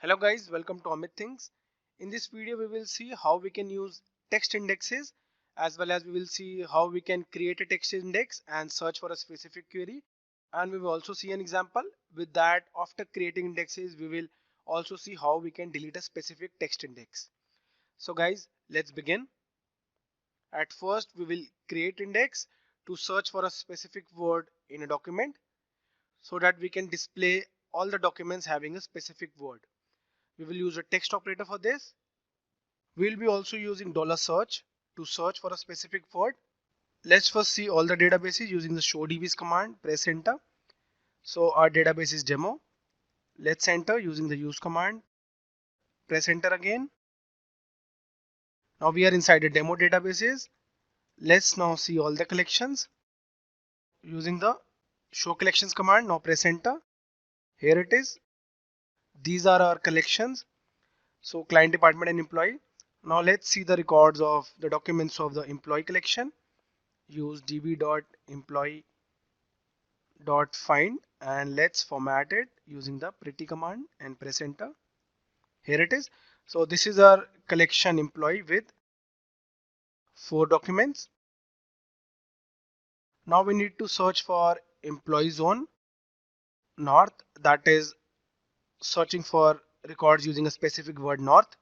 Hello guys, welcome to Amit Things. In this video we will see how we can use text indexes, as well as we will see how we can create a text index and search for a specific query, and we will also see an example. With that, after creating indexes we will also see how we can delete a specific text index. So guys, let's begin. At first we will create index to search for a specific word in a document so that we can display all the documents having a specific word. We will use a text operator for this. We'll be also using $search to search for a specific word. Let's first see all the databases using the show DBs command. Press enter. So our database is demo. Let's enter using the use command. Press enter again. Now we are inside the demo databases. Let's now see all the collections using the show collections command. Now press enter. Here it is. These are our collections. So client, department and employee. Now let's see the records of the documents of the employee collection. Use db.employee.find and let's format it using the pretty command and press enter. Here it is. So this is our collection employee with 4 documents. Now we need to search for employee zone north, that is searching for records using a specific word north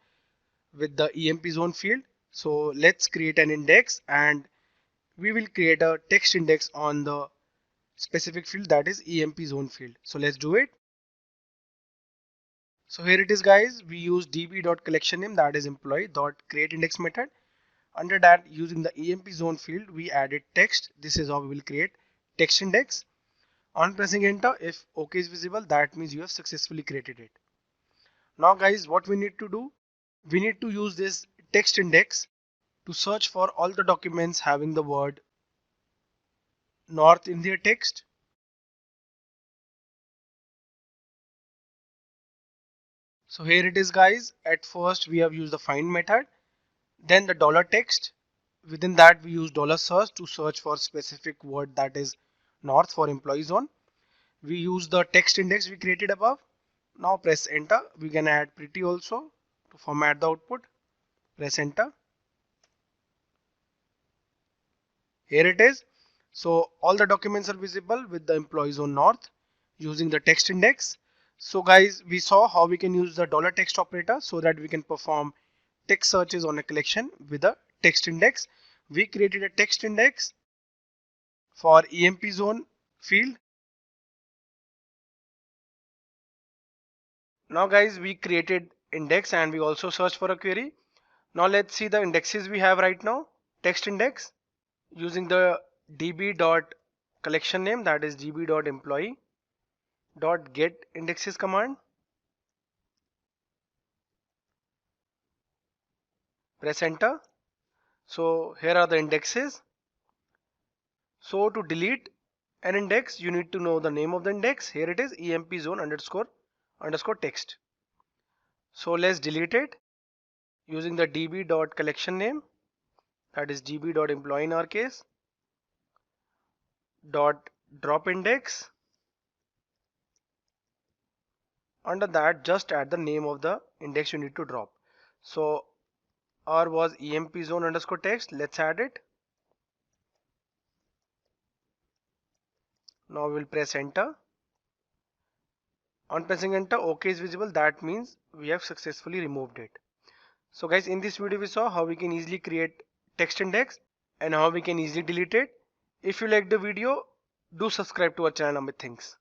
with the EMP zone field. So let's create an index and we will create a text index on the specific field, that is EMP zone field. So let's do it. So here it is guys, we use db.collection_name, that is employee.createIndex method. Under that, using the EMP zone field, we added text. This is how we will create text index. On pressing enter, if OK is visible, that means you have successfully created it. Now guys, what we need to do, we need to use this text index to search for all the documents having the word north in their text. So here it is guys, at first we have used the find method, then the $text. Within that we use $search to search for specific word, that is north for employee zone. We use the text index we created above. Now press enter. We can add pretty also to format the output. Press enter. Here it is. So all the documents are visible with the employee zone north using the text index. So guys, we saw how we can use the $text operator so that we can perform text searches on a collection with a text index. We created a text index for EMP zone field. Now guys, we created index and we also searched for a query. Now let's see the indexes we have right now. Text index using the db.collection_name, that is db.employee.getIndexes command. Press enter. So here are the indexes. So to delete an index, you need to know the name of the index. Here it is, EMP zone __ text. So let's delete it using the db.collection_name, that is db.employee in our case, .drop index. Under that, just add the name of the index you need to drop. So R was EMP zone _ text. Let's add it. Now we will press enter. On pressing enter, OK is visible. That means we have successfully removed it. So guys, in this video we saw how we can easily create text index and how we can easily delete it. If you like the video, do subscribe to our channel Amit Things.